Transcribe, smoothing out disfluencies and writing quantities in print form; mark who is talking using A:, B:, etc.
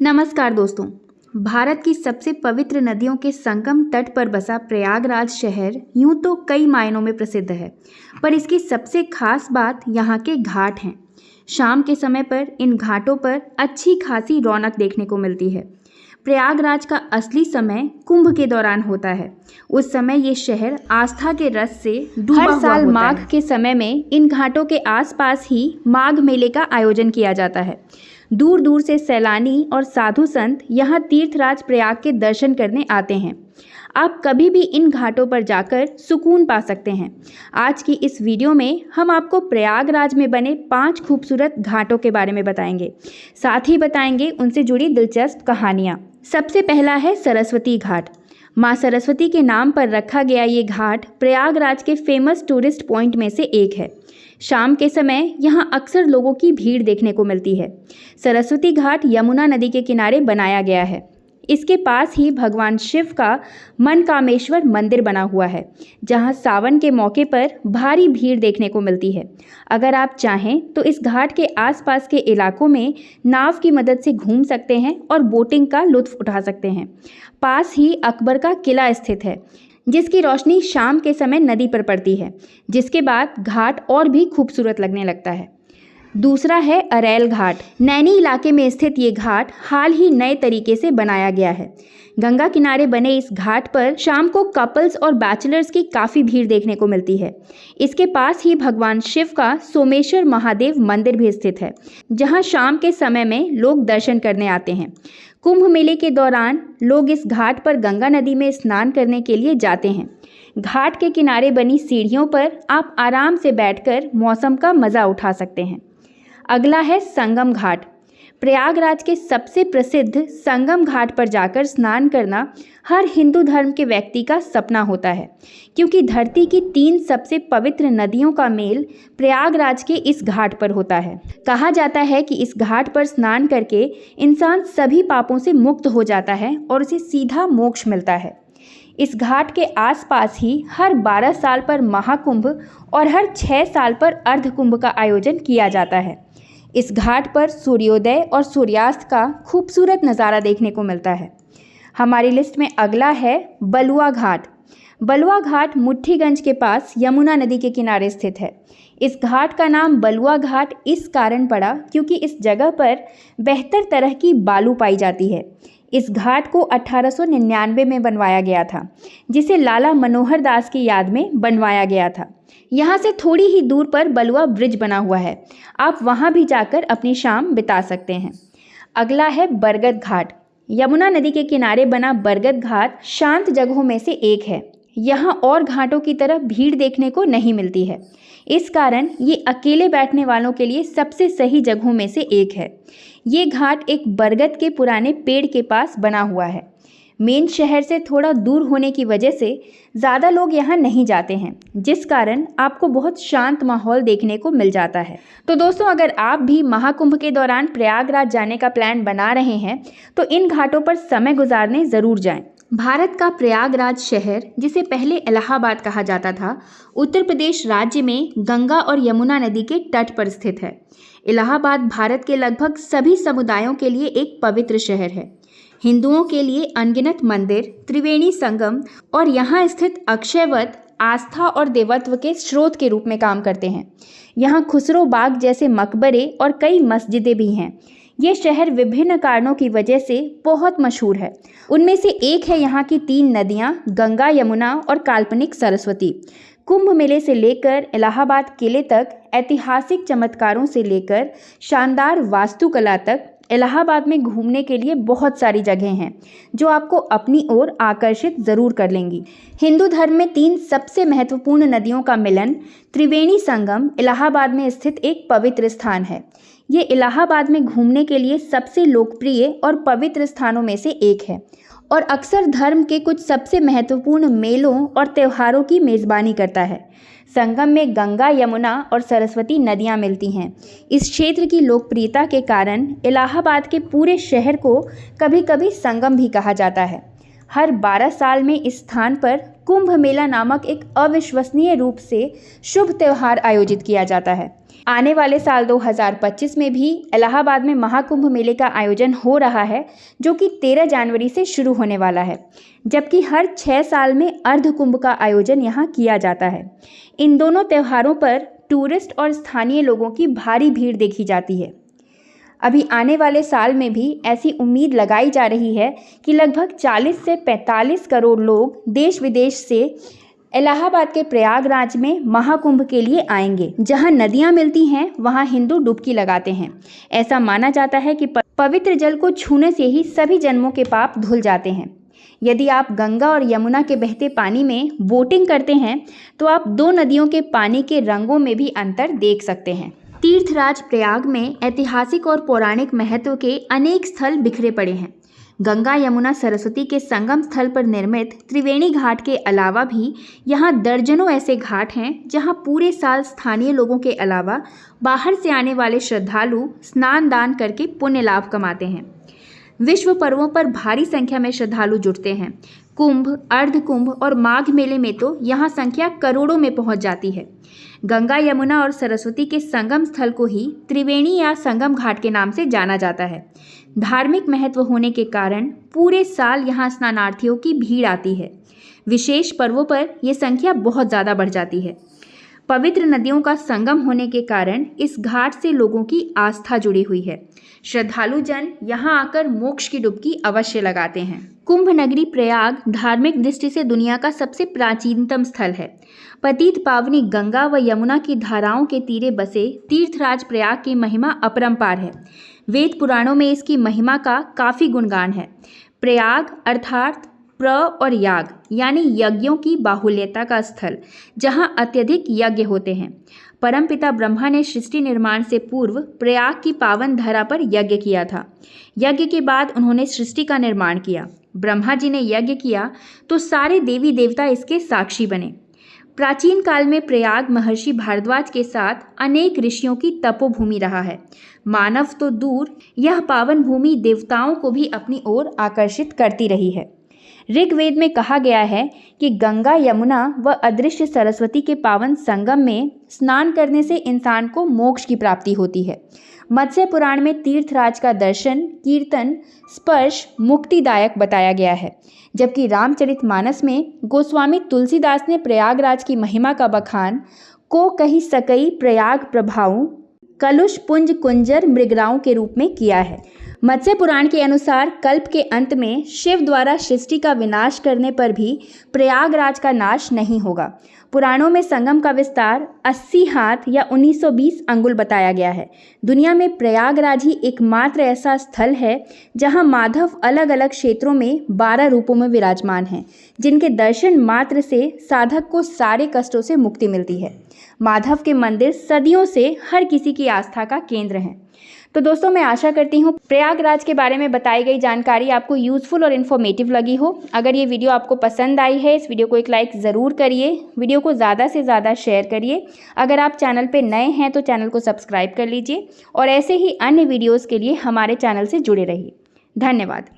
A: नमस्कार दोस्तों। भारत की सबसे पवित्र नदियों के संगम तट पर बसा प्रयागराज शहर यूं तो कई मायनों में प्रसिद्ध है, पर इसकी सबसे खास बात यहाँ के घाट हैं। शाम के समय पर इन घाटों पर अच्छी खासी रौनक देखने को मिलती है। प्रयागराज का असली समय कुंभ के दौरान होता है। उस समय ये शहर आस्था के रस से डूबा हुआ होता है। हर साल माघ के समय में इन घाटों के आसपास ही माघ मेले का आयोजन किया जाता है। दूर दूर से सैलानी और साधु संत यहाँ तीर्थराज प्रयाग के दर्शन करने आते हैं। आप कभी भी इन घाटों पर जाकर सुकून पा सकते हैं। आज की इस वीडियो में हम आपको प्रयागराज में बने 5 खूबसूरत घाटों के बारे में बताएंगे, साथ ही बताएंगे उनसे जुड़ी दिलचस्प कहानियाँ। सबसे पहला है सरस्वती घाट। माँ सरस्वती के नाम पर रखा गया ये घाट प्रयागराज के फेमस टूरिस्ट पॉइंट में से एक है। शाम के समय यहाँ अक्सर लोगों की भीड़ देखने को मिलती है। सरस्वती घाट यमुना नदी के किनारे बनाया गया है। इसके पास ही भगवान शिव का मनकामेश्वर मंदिर बना हुआ है, जहाँ सावन के मौके पर भारी भीड़ देखने को मिलती है। अगर आप चाहें तो इस घाट के आसपास के इलाकों में नाव की मदद से घूम सकते हैं और बोटिंग का लुत्फ उठा सकते हैं। पास ही अकबर का किला स्थित है, जिसकी रोशनी शाम के समय नदी पर पड़ती है, जिसके बाद घाट और भी खूबसूरत लगने लगता है। दूसरा है अरैल घाट। नैनी इलाके में स्थित ये घाट हाल ही नए तरीके से बनाया गया है। गंगा किनारे बने इस घाट पर शाम को कपल्स और बैचलर्स की काफ़ी भीड़ देखने को मिलती है। इसके पास ही भगवान शिव का सोमेश्वर महादेव मंदिर भी स्थित है, जहां शाम के समय में लोग दर्शन करने आते हैं। कुंभ मेले के दौरान लोग इस घाट पर गंगा नदी में स्नान करने के लिए जाते हैं। घाट के किनारे बनी सीढ़ियों पर आप आराम से बैठकर मौसम का मज़ा उठा सकते हैं। अगला है संगम घाट। प्रयागराज के सबसे प्रसिद्ध संगम घाट पर जाकर स्नान करना हर हिंदू धर्म के व्यक्ति का सपना होता है, क्योंकि धरती की 3 सबसे पवित्र नदियों का मेल प्रयागराज के इस घाट पर होता है। कहा जाता है कि इस घाट पर स्नान करके इंसान सभी पापों से मुक्त हो जाता है और उसे सीधा मोक्ष मिलता है। इस घाट के आसपास ही हर 12 साल पर महाकुंभ और हर 6 साल पर अर्धकुंभ का आयोजन किया जाता है। इस घाट पर सूर्योदय और सूर्यास्त का खूबसूरत नज़ारा देखने को मिलता है। हमारी लिस्ट में अगला है बलुआ घाट। बलुआ घाट मुट्ठीगंज के पास यमुना नदी के किनारे स्थित है। इस घाट का नाम बलुआ घाट इस कारण पड़ा क्योंकि इस जगह पर बेहतर तरह की बालू पाई जाती है। इस घाट को 1899 में बनवाया गया था, जिसे लाला मनोहर दास की याद में बनवाया गया था। यहाँ से थोड़ी ही दूर पर बलुआ ब्रिज बना हुआ है। आप वहाँ भी जाकर अपनी शाम बिता सकते हैं। अगला है बरगद घाट। यमुना नदी के किनारे बना बरगद घाट शांत जगहों में से एक है। यहाँ और घाटों की तरह भीड़ देखने को नहीं मिलती है। इस कारण ये अकेले बैठने वालों के लिए सबसे सही जगहों में से एक है। ये घाट एक बरगद के पुराने पेड़ के पास बना हुआ है। मेन शहर से थोड़ा दूर होने की वजह से ज़्यादा लोग यहाँ नहीं जाते हैं, जिस कारण आपको बहुत शांत माहौल देखने को मिल जाता है। तो दोस्तों, अगर आप भी महाकुंभ के दौरान प्रयागराज जाने का प्लान बना रहे हैं तो इन घाटों पर समय गुजारने ज़रूर जाएं। भारत का प्रयागराज शहर, जिसे पहले इलाहाबाद कहा जाता था, उत्तर प्रदेश राज्य में गंगा और यमुना नदी के तट पर स्थित है। इलाहाबाद भारत के लगभग सभी समुदायों के लिए एक पवित्र शहर है। हिंदुओं के लिए अनगिनत मंदिर, त्रिवेणी संगम और यहाँ स्थित अक्षयवट आस्था और देवत्व के स्रोत के रूप में काम करते हैं। यहाँ खुसरो बाग जैसे मकबरे और कई मस्जिदें भी हैं। ये शहर विभिन्न कारणों की वजह से बहुत मशहूर है। उनमें से एक है यहाँ की 3 नदियाँ, गंगा, यमुना और काल्पनिक सरस्वती। कुंभ मेले से लेकर इलाहाबाद किले तक, ऐतिहासिक चमत्कारों से लेकर शानदार वास्तुकला तक, इलाहाबाद में घूमने के लिए बहुत सारी जगहें हैं जो आपको अपनी ओर आकर्षित ज़रूर कर लेंगी। हिंदू धर्म में 3 सबसे महत्वपूर्ण नदियों का मिलन त्रिवेणी संगम इलाहाबाद में स्थित एक पवित्र स्थान है। ये इलाहाबाद में घूमने के लिए सबसे लोकप्रिय और पवित्र स्थानों में से एक है और अक्सर धर्म के कुछ सबसे महत्वपूर्ण मेलों और त्योहारों की मेज़बानी करता है। संगम में गंगा, यमुना और सरस्वती नदियां मिलती हैं। इस क्षेत्र की लोकप्रियता के कारण इलाहाबाद के पूरे शहर को कभी कभी संगम भी कहा जाता है। हर 12 साल में इस स्थान पर कुंभ मेला नामक एक अविश्वसनीय रूप से शुभ त्यौहार आयोजित किया जाता है। आने वाले साल 2025 में भी इलाहाबाद में महाकुंभ मेले का आयोजन हो रहा है, जो कि 13 जनवरी से शुरू होने वाला है, जबकि हर 6 साल में अर्ध कुंभ का आयोजन यहाँ किया जाता है। इन दोनों त्योहारों पर टूरिस्ट और स्थानीय लोगों की भारी भीड़ देखी जाती है। अभी आने वाले साल में भी ऐसी उम्मीद लगाई जा रही है कि लगभग 40 से 45 करोड़ लोग देश विदेश से इलाहाबाद के प्रयागराज में महाकुंभ के लिए आएंगे। जहां नदियां मिलती हैं वहां हिंदू डुबकी लगाते हैं। ऐसा माना जाता है कि पवित्र जल को छूने से ही सभी जन्मों के पाप धुल जाते हैं। यदि आप गंगा और यमुना के बहते पानी में बोटिंग करते हैं तो आप दो नदियों के पानी के रंगों में भी अंतर देख सकते हैं। तीर्थराज प्रयाग में ऐतिहासिक और पौराणिक महत्व के अनेक स्थल बिखरे पड़े हैं। गंगा यमुना सरस्वती के संगम स्थल पर निर्मित त्रिवेणी घाट के अलावा भी यहाँ दर्जनों ऐसे घाट हैं जहाँ पूरे साल स्थानीय लोगों के अलावा बाहर से आने वाले श्रद्धालु स्नान दान करके पुण्य लाभ कमाते हैं। विश्व पर्वों पर भारी संख्या में श्रद्धालु जुटते हैं। कुंभ, अर्ध कुंभ और माघ मेले में तो यहाँ संख्या करोड़ों में पहुँच जाती है। गंगा यमुना और सरस्वती के संगम स्थल को ही त्रिवेणी या संगम घाट के नाम से जाना जाता है। धार्मिक महत्व होने के कारण पूरे साल यहाँ स्नानार्थियों की भीड़ आती है। विशेष पर्वों पर यह संख्या बहुत ज़्यादा बढ़ जाती है। पवित्र नदियों का संगम होने के कारण इस घाट से लोगों की आस्था जुड़ी हुई है। श्रद्धालु जन यहाँ आकर मोक्ष की डुबकी अवश्य लगाते हैं। कुंभ नगरी प्रयाग धार्मिक दृष्टि से दुनिया का सबसे प्राचीनतम स्थल है। पतित पावनी गंगा व यमुना की धाराओं के तीरे बसे तीर्थराज प्रयाग की महिमा अपरंपार है। वेद पुराणों में इसकी महिमा का काफ़ी गुणगान है। प्रयाग अर्थात प्र और याग यानी यज्ञों की बाहुल्यता का स्थल, जहाँ अत्यधिक यज्ञ होते हैं। परमपिता ब्रह्मा ने सृष्टि निर्माण से पूर्व प्रयाग की पावन धरा पर यज्ञ किया था। यज्ञ के बाद उन्होंने सृष्टि का निर्माण किया। ब्रह्मा जी ने यज्ञ किया तो सारे देवी देवता इसके साक्षी बने। प्राचीन काल में प्रयाग महर्षि भारद्वाज के साथ अनेक ऋषियों की तपोभूमि रहा है। मानव तो दूर, यह पावन भूमि देवताओं को भी अपनी ओर आकर्षित करती रही है। ऋग्वेद में कहा गया है कि गंगा यमुना व अदृश्य सरस्वती के पावन संगम में स्नान करने से इंसान को मोक्ष की प्राप्ति होती है। मत्स्य पुराण में तीर्थराज का दर्शन, कीर्तन, स्पर्श मुक्तिदायक बताया गया है, जबकि रामचरितमानस में गोस्वामी तुलसीदास ने प्रयागराज की महिमा का बखान को कही सकई प्रयाग प्रभाऊ कलुष पुंज कुंजर मृगराओं के रूप में किया है। मत्स्य पुराण के अनुसार कल्प के अंत में शिव द्वारा सृष्टि का विनाश करने पर भी प्रयागराज का नाश नहीं होगा। पुराणों में संगम का विस्तार 80 हाथ या 1920 अंगुल बताया गया है। दुनिया में प्रयागराज ही एकमात्र ऐसा स्थल है जहां माधव अलग अलग क्षेत्रों में 12 रूपों में विराजमान हैं, जिनके दर्शन मात्र से साधक को सारे कष्टों से मुक्ति मिलती है। माधव के मंदिर सदियों से हर किसी की आस्था का केंद्र हैं। तो दोस्तों, मैं आशा करती हूँ प्रयागराज के बारे में बताई गई जानकारी आपको यूज़फुल और इन्फॉर्मेटिव लगी हो। अगर ये वीडियो आपको पसंद आई है, इस वीडियो को एक लाइक ज़रूर करिए, वीडियो को ज़्यादा से ज़्यादा शेयर करिए। अगर आप चैनल पे नए हैं तो चैनल को सब्सक्राइब कर लीजिए और ऐसे ही अन्य वीडियोज़ के लिए हमारे चैनल से जुड़े रहिए। धन्यवाद।